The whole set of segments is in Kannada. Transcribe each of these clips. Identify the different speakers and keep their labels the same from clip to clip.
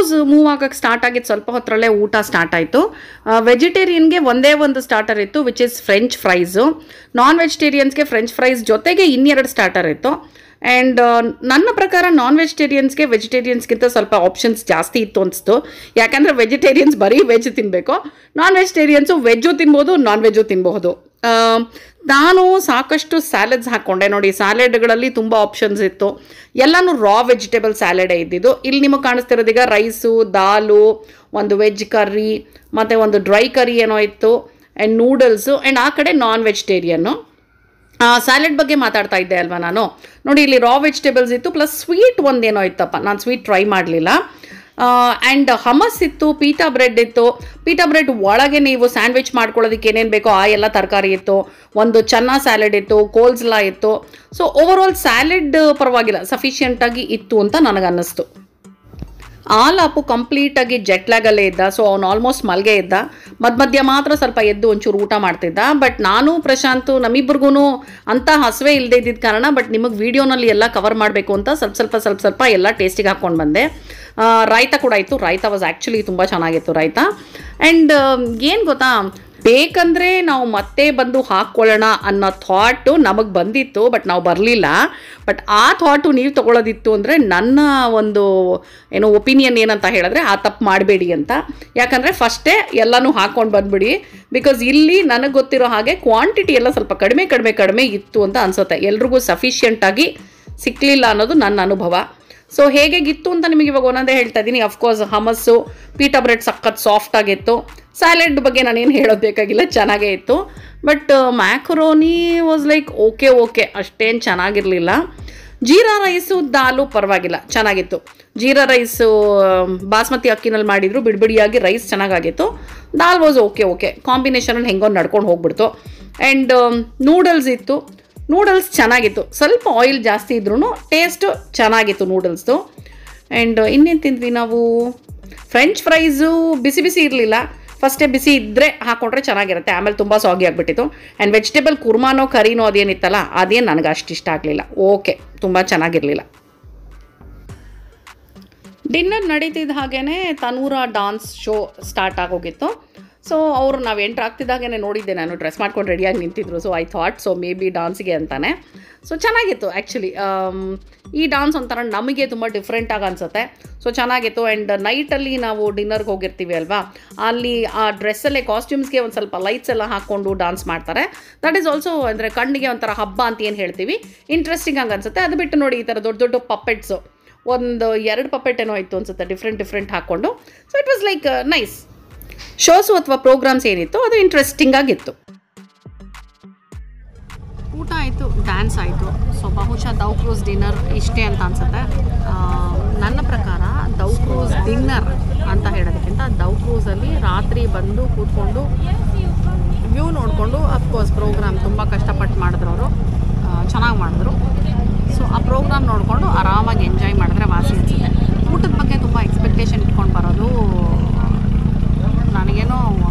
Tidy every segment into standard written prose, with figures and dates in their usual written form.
Speaker 1: ಕ್ರೂಸ್ ಮೂವ್ ಆಗೋಕ್ಕೆ ಸ್ಟಾರ್ಟ್ ಆಗಿದ್ದು ಸ್ವಲ್ಪ ಹೊತ್ತರಲ್ಲೇ ಊಟ ಸ್ಟಾರ್ಟ್ ಆಯಿತು. ವೆಜಿಟೇರಿಯನ್ಗೆ ಒಂದೇ ಒಂದು ಸ್ಟಾರ್ಟರ್ ಇತ್ತು, ವಿಚ್ ಇಸ್ ಫ್ರೆಂಚ್ ಫ್ರೈಸು. ನಾನ್ ವೆಜಿಟೇರಿಯನ್ಸ್ಗೆ ಫ್ರೆಂಚ್ ಫ್ರೈಸ್ ಜೊತೆಗೆ ಇನ್ನೆರಡು ಸ್ಟಾರ್ಟರ್ ಇತ್ತು. ಆ್ಯಂಡ್ ನನ್ನ ಪ್ರಕಾರ ನಾನ್ ವೆಜಿಟೇರಿಯನ್ಸ್ಗೆ ವೆಜಿಟೇರಿಯನ್ಸ್ಗಿಂತ ಸ್ವಲ್ಪ ಆಪ್ಷನ್ಸ್ ಜಾಸ್ತಿ ಇತ್ತು ಅನಿಸ್ತು. ಯಾಕಂದರೆ ವೆಜಿಟೇರಿಯನ್ಸ್ ಬರೀ ವೆಜ್ ತಿನ್ನಬೇಕು, ನಾನ್ ವೆಜಿಟೇರಿಯನ್ಸು ವೆಜ್ಜು ತಿನ್ಬೋದು, ನಾನ್ ವೆಜ್ಜು ತಿನ್ನಬಹುದು. ನಾನು ಸಾಕಷ್ಟು ಸ್ಯಾಲಡ್ಸ್ ಹಾಕ್ಕೊಂಡೆ ನೋಡಿ. ಸ್ಯಾಲೆಡ್ಗಳಲ್ಲಿ ತುಂಬ ಆಪ್ಷನ್ಸ್ ಇತ್ತು, ಎಲ್ಲನೂ ರಾ ವೆಜಿಟೇಬಲ್ ಸ್ಯಾಲೆಡೇ ಇದ್ದಿದ್ದು. ಇಲ್ಲಿ ನಿಮಗೆ ಕಾಣಿಸ್ತಿರೋದೀಗ ರೈಸು, ದಾಲು, ಒಂದು ವೆಜ್ ಕರ್ರಿ ಮತ್ತು ಒಂದು ಡ್ರೈ ಕರಿ ಏನೋ ಇತ್ತು, ಆ್ಯಂಡ್ ನೂಡಲ್ಸು, ಆ್ಯಂಡ್ ಆ ಕಡೆ ನಾನ್ ವೆಜಿಟೇರಿಯನ್ನು. ಸ್ಯಾಲೆಡ್ ಬಗ್ಗೆ ಮಾತಾಡ್ತಾ ಇದ್ದೆ ಅಲ್ವಾ ನಾನು. ನೋಡಿ ಇಲ್ಲಿ ರಾ ವೆಜಿಟೇಬಲ್ಸ್ ಇತ್ತು, ಪ್ಲಸ್ ಸ್ವೀಟ್ ಒಂದೇನೋ ಇತ್ತಪ್ಪ, ನಾನು ಸ್ವೀಟ್ ಟ್ರೈ ಮಾಡಲಿಲ್ಲ. ಆ್ಯಂಡ್ ಹಮಸ್ ಇತ್ತು, ಪೀಟಾ ಬ್ರೆಡ್ ಇತ್ತು. ಪೀಟಾ ಬ್ರೆಡ್ ಒಳಗೆ ನೀವು ಸ್ಯಾಂಡ್ವಿಚ್ ಮಾಡ್ಕೊಳ್ಳೋದಕ್ಕೆ ಏನೇನು ಬೇಕೋ ಆ ಎಲ್ಲ ತರಕಾರಿ ಇತ್ತು. ಒಂದು ಚನ್ನಾ ಸ್ಯಾಲೆಡ್ ಇತ್ತು, ಕೋಲ್ಸ್ಲಾ ಇತ್ತು. ಸೊ ಓವರ್ ಸ್ಯಾಲೆಡ್ ಪರವಾಗಿಲ್ಲ, ಸಫಿಷಿಯೆಂಟಾಗಿ ಇತ್ತು ಅಂತ ನನಗನ್ನಿಸ್ತು. ಆಲಾಪು ಕಂಪ್ಲೀಟಾಗಿ ಜೆಟ್ಲಾಗಲ್ಲೇ ಇದ್ದ, ಸೊ ಅವ್ನು ಆಲ್ಮೋಸ್ಟ್ ಮಲ್ಗೆ ಇದ್ದ. ಮಧ್ಯ ಮಾತ್ರ ಸ್ವಲ್ಪ ಎದ್ದು ಒಂಚೂರು ಊಟ ಮಾಡ್ತಿದ್ದ. ಬಟ್ ನಾನು ಪ್ರಶಾಂತು ನಮ್ಮಿಬ್ರಿಗೂ ಅಂಥ ಹಸುವೆ ಇಲ್ಲದೆ ಇದ್ದಿದ್ದ ಕಾರಣ, ಬಟ್ ನಿಮಗೆ ವೀಡಿಯೋನಲ್ಲಿ ಎಲ್ಲ ಕವರ್ ಮಾಡಬೇಕು ಅಂತ ಸ್ವಲ್ಪ ಎಲ್ಲ ಟೇಸ್ಟಿಗೆ ಹಾಕ್ಕೊಂಡು ಬಂದೆ. ರಾಯ್ತ ಕೂಡ ಇತ್ತು. ರಾಯ್ತ ವಾಸ್ ಆ್ಯಕ್ಚುಲಿ ತುಂಬ ಚೆನ್ನಾಗಿತ್ತು ರಾಯ್ತ. ಆ್ಯಂಡ್ ಏನು ಗೊತ್ತಾ, ಬೇಕಂದರೆ ನಾವು ಮತ್ತೆ ಬಂದು ಹಾಕ್ಕೊಳ್ಳೋಣ ಅನ್ನೋ ಥಾಟು ನಮಗೆ ಬಂದಿತ್ತು, ಬಟ್ ನಾವು ಬರಲಿಲ್ಲ. ಬಟ್ ಆ ಥಾಟು ನೀವು ತೊಗೊಳ್ಳೋದಿತ್ತು ಅಂದರೆ ನನ್ನ ಒಂದು ಒಪಿನಿಯನ್ ಏನಂತ ಹೇಳಿದ್ರೆ, ಆ ತಪ್ಪು ಮಾಡಬೇಡಿ ಅಂತ. ಯಾಕಂದರೆ ಫಸ್ಟೇ ಎಲ್ಲನೂ ಹಾಕ್ಕೊಂಡು ಬಂದುಬಿಡಿ. ಬಿಕಾಸ್ ಇಲ್ಲಿ ನನಗೆ ಗೊತ್ತಿರೋ ಹಾಗೆ ಕ್ವಾಂಟಿಟಿ ಎಲ್ಲ ಸ್ವಲ್ಪ ಕಡಿಮೆ ಇತ್ತು ಅಂತ ಅನಿಸುತ್ತೆ. ಎಲ್ರಿಗೂ ಸಫಿಷಿಯೆಂಟಾಗಿ ಸಿಕ್ಕಲಿಲ್ಲ ಅನ್ನೋದು ನನ್ನ ಅನುಭವ. ಸೊ ಹೇಗಿತ್ತು ಅಂತ ನಿಮಗೆ ಇವಾಗ ಒಂದೊಂದೇ ಹೇಳ್ತಾ ಇದ್ದೀನಿ. ಅಫ್ಕೋರ್ಸ್ ಹಮಸ್ಸು, ಪೀಟಾ ಬ್ರೆಡ್ ಸಖತ್ ಸಾಫ್ಟ್ ಆಗಿತ್ತು. ಸ್ಯಾಲೆಡ್ ಬಗ್ಗೆ ನಾನೇನು ಹೇಳೋದು ಬೇಕಾಗಿಲ್ಲ, ಚೆನ್ನಾಗೇ ಇತ್ತು. But macaroni was like okay, ಅಷ್ಟೇನು ಚೆನ್ನಾಗಿರಲಿಲ್ಲ. ಜೀರಾ ರೈಸು, ದಾಲು ಪರವಾಗಿಲ್ಲ, ಚೆನ್ನಾಗಿತ್ತು. ಜೀರಾ ರೈಸು ಬಾಸ್ಮತಿ ಅಕ್ಕಿನಲ್ಲಿ ಮಾಡಿದ್ರು, ಬಿಡಿಯಾಗಿ ರೈಸ್ ಚೆನ್ನಾಗಾಗಿತ್ತು. ದಾಲ್ ವಾಸ್ ಓಕೆ, ಕಾಂಬಿನೇಷನಲ್ಲಿ ಹೆಂಗೋ ನಡ್ಕೊಂಡು ಹೋಗ್ಬಿಡ್ತು. ಆ್ಯಂಡ್ ನೂಡಲ್ಸ್ ಇತ್ತು. ನೂಡಲ್ಸ್ ಚೆನ್ನಾಗಿತ್ತು, ಸ್ವಲ್ಪ ಆಯಿಲ್ ಜಾಸ್ತಿ ಇದ್ರೂ ಟೇಸ್ಟು ಚೆನ್ನಾಗಿತ್ತು ನೂಡಲ್ಸ್ದು. ಆ್ಯಂಡ್ ಇನ್ನೇನು ತಿಂದ್ವಿ ನಾವು, ಫ್ರೆಂಚ್ ಫ್ರೈಸು ಬಿಸಿ ಇರಲಿಲ್ಲ. ಫಸ್ಟೇ ಬಿಸಿ ಇದ್ದರೆ ಹಾಕ್ಕೊಂಡ್ರೆ ಚೆನ್ನಾಗಿರುತ್ತೆ, ಆಮೇಲೆ ತುಂಬ ಸಾಗಿ ಆಗಿಬಿಟ್ಟಿತ್ತು. ಆ್ಯಂಡ್ ವೆಜಿಟೇಬಲ್ ಕುರ್ಮಾನೋ ಕರಿನೋ ಅದೇನಿತ್ತಲ್ಲ, ಅದೇನು ನನಗೆ ಅಷ್ಟು ಇಷ್ಟ ಆಗಲಿಲ್ಲ. ಓಕೆ, ತುಂಬ ಚೆನ್ನಾಗಿರಲಿಲ್ಲ. ಡಿನ್ನರ್ ನಡೀತಿದ್ದ ಹಾಗೇ ತನೂರ ಡಾನ್ಸ್ ಶೋ ಸ್ಟಾರ್ಟ್ ಆಗೋಗಿತ್ತು. ಸೊ ಅವರು ನಾವು ಎಂಟ್ರ್ ಆಗ್ತಿದ್ದಾಗೇ ನೋಡಿದ್ದೆ, ನಾನು ಡ್ರೆಸ್ ಮಾಡ್ಕೊಂಡು ರೆಡಿಯಾಗಿ ನಿಂತಿದ್ರು. So I thought so maybe ಡಾನ್ಸ್ಗೆ ಅಂತಾನೆ. ಸೊ ಚೆನ್ನಾಗಿತ್ತು ಆ್ಯಕ್ಚುಲಿ. ಈ ಡಾನ್ಸ್ ಒಂಥರ ನಮಗೆ ತುಂಬ ಡಿಫ್ರೆಂಟಾಗಿ ಅನಿಸುತ್ತೆ. ಸೊ ಚೆನ್ನಾಗಿತ್ತು. ಆ್ಯಂಡ್ ನೈಟಲ್ಲಿ ನಾವು ಡಿನ್ನರ್ಗೆ ಹೋಗಿರ್ತೀವಿ ಅಲ್ವಾ, ಅಲ್ಲಿ ಆ ಡ್ರೆಸ್ಸಲ್ಲೇ ಕಾಸ್ಟ್ಯೂಮ್ಸ್ಗೆ ಒಂದು ಸ್ವಲ್ಪ ಲೈಟ್ಸ್ ಎಲ್ಲ ಹಾಕ್ಕೊಂಡು ಡಾನ್ಸ್ ಮಾಡ್ತಾರೆ. ದಟ್ ಈಸ್ ಆಲ್ಸೋ ಅಂದರೆ ಕಣ್ಣಿಗೆ ಒಂಥರ ಹಬ್ಬ ಅಂತ ಏನು ಹೇಳ್ತೀವಿ, ಇಂಟ್ರೆಸ್ಟಿಂಗ್ ಆಗಿ ಅನಿಸುತ್ತೆ. ಅದು ಬಿಟ್ಟು ನೋಡಿ ಈ ಥರ ದೊಡ್ಡ ಪಪ್ಪೆಟ್ಸು, ಒಂದು 2 ಪಪ್ಪೆಟ್ ಏನೋ ಇತ್ತು ಅನಿಸುತ್ತೆ, ಡಿಫ್ರೆಂಟ್ ಹಾಕ್ಕೊಂಡು. So it was like nice. Shows ಅಥವಾ ಪ್ರೋಗ್ರಾಮ್ಸ್ ಏನಿತ್ತು ಅದು ಇಂಟ್ರೆಸ್ಟಿಂಗ್ ಆಗಿತ್ತು. ಊಟ ಆಯಿತು, ಡ್ಯಾನ್ಸ್ ಆಯಿತು. ಸೊ ಬಹುಶಃ ದೌ ಕ್ರೂಸ್ ಡಿನ್ನರ್ ಇಷ್ಟೇ ಅಂತ ಅನಿಸುತ್ತೆ. ನನ್ನ ಪ್ರಕಾರ ದೌ ಕ್ರೂಸ್ ಡಿನ್ನರ್ ಅಂತ ಹೇಳೋದಕ್ಕಿಂತ ದೌ ಕ್ರೂಸಲ್ಲಿ ರಾತ್ರಿ ಬಂದು ಕೂತ್ಕೊಂಡು ವ್ಯೂ ನೋಡಿಕೊಂಡು, ಅಫ್ಕೋರ್ಸ್ ಪ್ರೋಗ್ರಾಮ್ ತುಂಬ ಕಷ್ಟಪಟ್ಟು ಮಾಡಿದ್ರು ಅವರು, ಚೆನ್ನಾಗಿ ಮಾಡಿದ್ರು. ಸೊ ಆ ಪ್ರೋಗ್ರಾಮ್ ನೋಡಿಕೊಂಡು ಆರಾಮಾಗಿ ಎಂಜಾಯ್ ಮಾಡಿದ್ರೆ ವಾಸಿ ಅನಿಸುತ್ತೆ. ಊಟದ ಬಗ್ಗೆ ತುಂಬ ಎಕ್ಸ್ಪೆಕ್ಟೇಷನ್ ಇಟ್ಕೊಂಡು ಬರೋದು ನನಗೇನೋ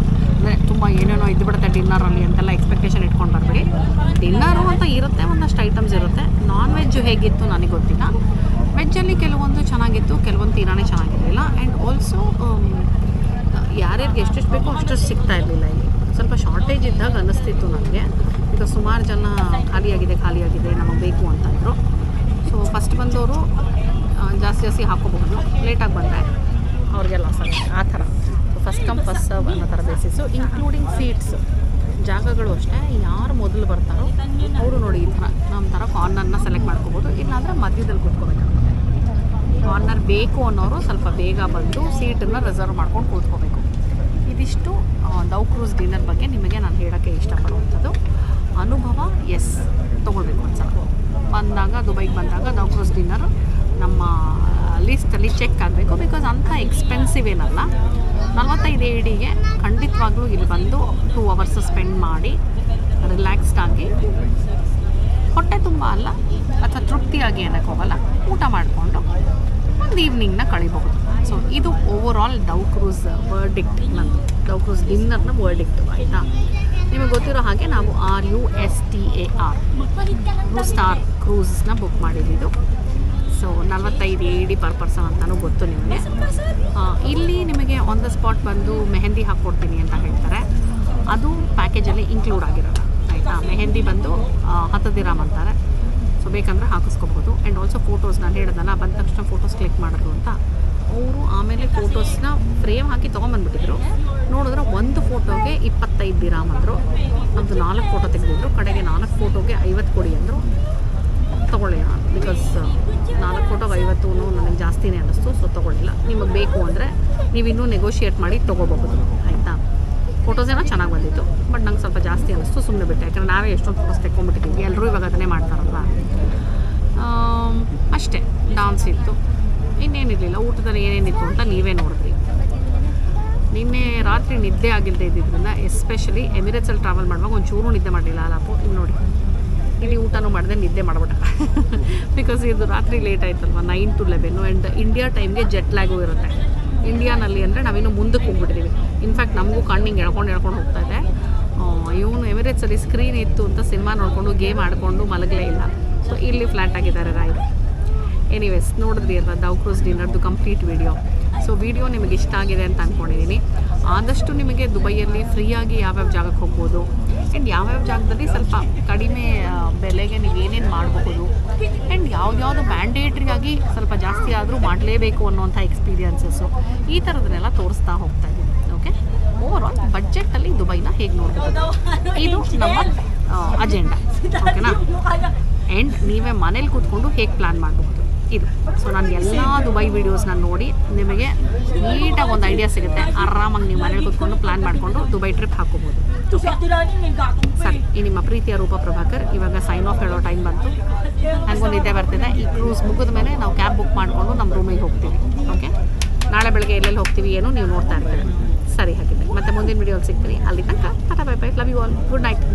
Speaker 1: ಅಂದರೆ ತುಂಬ ಏನೇನೋ ಇದ್ದುಬಿಡುತ್ತೆ ಡಿನ್ನರಲ್ಲಿ ಅಂತೆಲ್ಲ ಎಕ್ಸ್ಪೆಕ್ಟೇಷನ್ ಇಟ್ಕೊಂಡು ಬರಬೇಡಿ. ಡಿನ್ನರು ಅಂತ ಇರುತ್ತೆ, ಒಂದಷ್ಟು ಐಟಮ್ಸ್ ಇರುತ್ತೆ. ನಾನ್ ವೆಜ್ಜು ಹೇಗಿತ್ತು ನನಗೆ ಗೊತ್ತಿಲ್ಲ. ವೆಜ್ಜಲ್ಲಿ ಕೆಲವೊಂದು ಚೆನ್ನಾಗಿತ್ತು, ಕೆಲವೊಂದು ತೀರಾನೇ ಚೆನ್ನಾಗಿರಲಿಲ್ಲ. ಆ್ಯಂಡ್ ಆಲ್ಸೋ ಯಾರ್ಯಾರಿಗೆ ಎಷ್ಟೆಷ್ಟು ಬೇಕೋ ಅಷ್ಟು ಸಿಗ್ತಾ ಇರಲಿಲ್ಲ. ಇಲ್ಲಿ ಸ್ವಲ್ಪ ಶಾರ್ಟೇಜ್ ಇದ್ದಾಗ ಅನ್ನಿಸ್ತಿತ್ತು ನನಗೆ. ಈಗ ಸುಮಾರು ಜನ ಖಾಲಿಯಾಗಿದೆ ನಮಗೆ ಬೇಕು ಅಂತಂದರು. ಸೊ ಫಸ್ಟ್ ಬಂದವರು ಜಾಸ್ತಿ ಹಾಕೋಬಹುದು, ಲೇಟಾಗಿ ಬಂದರೆ ಅವ್ರಿಗೆ ಲಾಸ್ ಆಗುತ್ತೆ ಆ ಥರ. ಫಸ್ಟ್ ಕಮ್ ಫಸ್ಟ್ ಸರ್ವ್ ಅನ್ನೋ ಥರ ಬೇಸಿಸು, ಇನ್ಕ್ಲೂಡಿಂಗ್ ಸೀಟ್ಸು. ಜಾಗಗಳು ಅಷ್ಟೇ, ಯಾರು ಮೊದಲು ಬರ್ತಾರೋ ಅವರು ನೋಡಿ ಈ ಥರ ನಮ್ಮ ಥರ ಕಾರ್ನರ್ನ ಸೆಲೆಕ್ಟ್ ಮಾಡ್ಕೋಬೋದು. ಇಲ್ಲಾಂದರೆ ಮಧ್ಯದಲ್ಲಿ ಕೂತ್ಕೋಬೇಕಾಗುತ್ತೆ. ಕಾರ್ನರ್ ಬೇಕು ಅನ್ನೋರು ಸ್ವಲ್ಪ ಬೇಗ ಬಂದು ಸೀಟನ್ನು ರಿಸರ್ವ್ ಮಾಡ್ಕೊಂಡು ಕೂತ್ಕೋಬೇಕು. ಇದಿಷ್ಟು ದೌ ಕ್ರೂಸ್ ಡಿನ್ನರ್ ಬಗ್ಗೆ ನಿಮಗೆ ನಾನು ಹೇಳೋಕ್ಕೆ ಇಷ್ಟಪಡುವಂಥದ್ದು. ಅನುಭವ ತೊಗೊಳ್ಬೇಕು ಒಂದ್ಸಲ ಬಂದಾಗ, ದುಬೈಗೆ ಬಂದಾಗ ದೌ ಕ್ರೂಸ್ ಡಿನ್ನರ್ ನಮ್ಮ ಲಿಸ್ಟಲ್ಲಿ ಚೆಕ್ ಆಗಬೇಕು. ಬಿಕಾಸ್ ಅಂಥ ಎಕ್ಸ್ಪೆನ್ಸಿವ್ ಏನಲ್ಲ. 45 AEDಗೆ ಖಂಡಿತವಾಗ್ಲೂ ಇಲ್ಲಿ ಬಂದು 2 hours ಸ್ಪೆಂಡ್ ಮಾಡಿ ರಿಲ್ಯಾಕ್ಸ್ಡ್ ಆಗಿ, ಹೊಟ್ಟೆ ತುಂಬ ಅಲ್ಲ ಅಥವಾ ತೃಪ್ತಿಯಾಗಿ ಏನಕ್ಕೆ ಹೋಗಲ್ಲ, ಊಟ ಮಾಡಿಕೊಂಡು ಒಂದು ಈವ್ನಿಂಗ್ನ ಕಳಿಬಹುದು. ಸೊ ಇದು ಓವರಾಲ್ ದೌ ಕ್ರೂಸ್ ವರ್ಡಿಕ್ಟ್, ನಂದು ದೌ ಕ್ರೂಸ್ ಡಿನ್ನರ್ನ ವರ್ಡಿಕ್ಟು. ಆಯಿತಾ, ನಿಮಗೆ ಗೊತ್ತಿರೋ ಹಾಗೆ ನಾವು RUSTAR ಬ್ಲೂ ಸ್ಟಾರ್ ಕ್ರೂಸ್ನ ಬುಕ್ ಮಾಡಿದ್ದು. ಸೊ 45 AED ಪರ್ ಪರ್ಸನ್ ಅಂತಲೂ ಗೊತ್ತು ನಿಮಗೆ. ಇಲ್ಲಿ ನಿಮಗೆ ಆನ್ ದ ಸ್ಪಾಟ್ ಬಂದು ಮೆಹಂದಿ ಹಾಕ್ಕೊಡ್ತೀನಿ ಅಂತ ಹೇಳ್ತಾರೆ. ಅದು ಪ್ಯಾಕೇಜಲ್ಲಿ ಇನ್ಕ್ಲೂಡ್ ಆಗಿರೋಲ್ಲ ಆಯಿತಾ. ಮೆಹಂದಿ ಬಂದು 10 ದಿರಾಮ್ ಅಂತಾರೆ. ಸೊ ಬೇಕಂದರೆ ಹಾಕಿಸ್ಕೊಬೋದು. ಆ್ಯಂಡ್ ಆಲ್ಸೋ ಫೋಟೋಸ್ ನಾನು ಹೇಳಿದ್ನಲ್ಲ, ಬಂದ ತಕ್ಷಣ ಫೋಟೋಸ್ ಕ್ಲಿಕ್ ಮಾಡೋದು ಅಂತ. ಅವರು ಆಮೇಲೆ ಫೋಟೋಸ್ನ ಫ್ರೇಮ್ ಹಾಕಿ ತೊಗೊಂಬಂದ್ಬಿಟ್ಟಿದ್ರು. ನೋಡಿದ್ರೆ ಒಂದು ಫೋಟೋಗೆ 25 ದಿರಾಮ್ ಅಂದರು. ನಮ್ಮದು 4 ಫೋಟೋ ತೆಗೆದಿದ್ರು. ಕಡೆಗೆ 4 ಫೋಟೋಗೆ 50 ಕೊಡಿ ಅಂದರು. ತೊಗೊಳ್ಳಿಲ್ಲ ನಾನು, ಬಿಕಾಸ್ 4 ಫೋಟೋಗೆ 50 ನನಗೆ ಜಾಸ್ತಿನೇ ಅನ್ನಿಸ್ತು. ಸೊ ತೊಗೊಳ್ಳಿಲ್ಲ. ನಿಮಗೆ ಬೇಕು ಅಂದರೆ ನೀವು ಇನ್ನೂ ನೆಗೋಷಿಯೇಟ್ ಮಾಡಿ ತೊಗೋಬಹುದು ಆಯಿತಾ. ಫೋಟೋಸ್ ಏನೋ ಚೆನ್ನಾಗಿ ಬಂದಿತ್ತು, ಬಟ್ ನಂಗೆ ಸ್ವಲ್ಪ ಜಾಸ್ತಿ ಅನ್ನಿಸ್ತು, ಸುಮ್ಮನೆ ಬಿಟ್ಟೆ. ಯಾಕಂದರೆ ನಾವೇ ಎಷ್ಟೊಂದು ಫೋಟೋಸ್ ತೆಕ್ಕೊಂಡ್ಬಿಟ್ಟಿದ್ದೀವಿ, ಎಲ್ಲರೂ ಇವಾಗ ಅದನ್ನೇ ಮಾಡ್ತಾರಲ್ವ. ಅಷ್ಟೇ. ಡಾನ್ಸ್ ಇತ್ತು, ಇನ್ನೇನಿರಲಿಲ್ಲ. ಊಟದಲ್ಲಿ ಏನೇನಿತ್ತು ಅಂತ ನೀವೇ ನೋಡಿದ್ರಿ. ನಿನ್ನೆ ರಾತ್ರಿ ನಿದ್ದೆ ಆಗಿಲ್ಲದೆ ಇದ್ದಿದ್ದರಿಂದ, ಎಸ್ಪೆಷಲಿ ಎಮಿರೇಟ್ಸಲ್ಲಿ ಟ್ರಾವೆಲ್ ಮಾಡುವಾಗ ಒಂಚೂರು ನಿದ್ದೆ ಮಾಡಲಿಲ್ಲ ಅಲ್ಲಪ್ಪು. ಇಲ್ಲಿ ನೋಡಿ, ಇಲ್ಲಿ ಊಟನೂ ಮಾಡಿದೆ, ನಿದ್ದೆ ಮಾಡ್ಬಿಟ್ಟ. ಬಿಕಾಸ್ ಇದು ರಾತ್ರಿ ಲೇಟ್ ಆಯ್ತಲ್ವ, 9 to 11. ಆ್ಯಂಡ್ ಇಂಡಿಯಾ ಟೈಮ್ಗೆ ಜೆಟ್ ಲ್ಯಾಗು ಇರುತ್ತೆ. ಇಂಡಿಯಾನಲ್ಲಿ ಅಂದರೆ ನಾವಿನ್ನೂ ಮುಂದಕ್ಕೆ ಹೋಗ್ಬಿಟ್ಟಿದ್ದೀವಿ. ಇನ್ಫ್ಯಾಕ್ಟ್ ನಮಗೂ ಕಣ್ಣಿಂಗೆ ಎಳ್ಕೊಂಡು ಹೋಗ್ತಾ ಇದೆ. ಇವನು ಎಮಿರೇಟ್ಸಲ್ಲಿ ಸ್ಕ್ರೀನ್ ಇತ್ತು ಅಂತ ಸಿನಿಮಾ ನೋಡಿಕೊಂಡು ಗೇಮ್ ಆಡಿಕೊಂಡು ಮಲಗಲೇ ಇಲ್ಲ. ಸೊ ಇಲ್ಲಿ ಫ್ಲ್ಯಾಟ್ ಆಗಿದ್ದಾರೆ ರಾಯರು. ಎನಿವೇಸ್, ನೋಡಿದ್ರಿ ಅಲ್ವಾ ದವ್ ಕ್ರೂಸ್ ಡಿನ್ನರ್ದು ಕಂಪ್ಲೀಟ್ ವಿಡಿಯೋ. ಸೊ ವಿಡಿಯೋ ನಿಮಗೆ ಇಷ್ಟ ಆಗಿದೆ ಅಂತ ಅಂದ್ಕೊಂಡಿದ್ದೀನಿ. ಆದಷ್ಟು ನಿಮಗೆ ದುಬೈಯಲ್ಲಿ ಫ್ರೀಯಾಗಿ ಯಾವ್ಯಾವ ಜಾಗಕ್ಕೆ ಹೋಗ್ಬೋದು, ಆ್ಯಂಡ್ ಯಾವ್ಯಾವ ಜಾಗದಲ್ಲಿ ಸ್ವಲ್ಪ ಕಡಿಮೆ ಬೆಲೆಗೆ ನೀವು ಏನೇನು ಮಾಡಬಹುದು, ಆ್ಯಂಡ್ ಯಾವ್ದು ಮ್ಯಾಂಡೇಟ್ರಿಯಾಗಿ ಸ್ವಲ್ಪ ಜಾಸ್ತಿ ಆದರೂ ಮಾಡಲೇಬೇಕು ಅನ್ನೋಂಥ ಎಕ್ಸ್ಪೀರಿಯನ್ಸಸ್ಸು, ಈ ಥರದನ್ನೆಲ್ಲ ತೋರಿಸ್ತಾ ಹೋಗ್ತಾ ಇದ್ದೀನಿ. ಓಕೆ, ಓವರಾಲ್ ಬಡ್ಜೆಟಲ್ಲಿ ದುಬೈನ ಹೇಗೆ ನೋಡ್ಬೋದು, ಇದು ನಮ್ಮ ಅಜೆಂಡಾ. ಓಕೆನಾ. ಆ್ಯಂಡ್ ನೀವೇ ಮನೇಲಿ ಕೂತ್ಕೊಂಡು ಹೇಗೆ ಪ್ಲ್ಯಾನ್ ಮಾಡಬಹುದು ಇದು. ಸೊ ನಾನು ಎಲ್ಲ ದುಬೈ ವೀಡಿಯೋಸ್ನ ನೋಡಿ ನಿಮಗೆ ನೀಟಾಗಿ ಒಂದು ಐಡಿಯಾ ಸಿಗುತ್ತೆ. ಆರಾಮಾಗಿ ನೀವು ಮನೇಲಿ ಕೂತ್ಕೊಂಡು ಪ್ಲ್ಯಾನ್ ಮಾಡಿಕೊಂಡು ದುಬೈ ಟ್ರಿಪ್ ಹಾಕೋಬೋದು. ಸರಿ, ಈ ನಿಮ್ಮ ಪ್ರೀತಿಯ ರೂಪ ಪ್ರಭಾಕರ್ ಇವಾಗ ಸೈನ್ ಆಫ್ ಹೇಳೋ ಟೈಮ್ ಬಂತು. ನನಗೊಂದು ನಿದ್ದೆ ಬರ್ತಿದೆ. ಈ ಕ್ರೂಸ್ ಮುಗಿದ ಮೇಲೆ ನಾವು ಕ್ಯಾಬ್ ಬುಕ್ ಮಾಡಿಕೊಂಡು ನಮ್ಮ ರೂಮಿಗೆ ಹೋಗ್ತೀವಿ. ಓಕೆ, ನಾಳೆ ಬೆಳಗ್ಗೆ ಎಲ್ಲೆಲ್ಲಿ ಹೋಗ್ತೀವಿ ಏನು ನೀವು ನೋಡ್ತಾ ಇರ್ತೀವಿ. ಸರಿ, ಹಾಗಿದ್ದೆ ಮತ್ತೆ ಮುಂದಿನ ವೀಡಿಯೋಲಿ ಸಿಗ್ತೀನಿ. ಅಲ್ಲಿ ತನಕ ta-ta, bye bye, love you all, good night.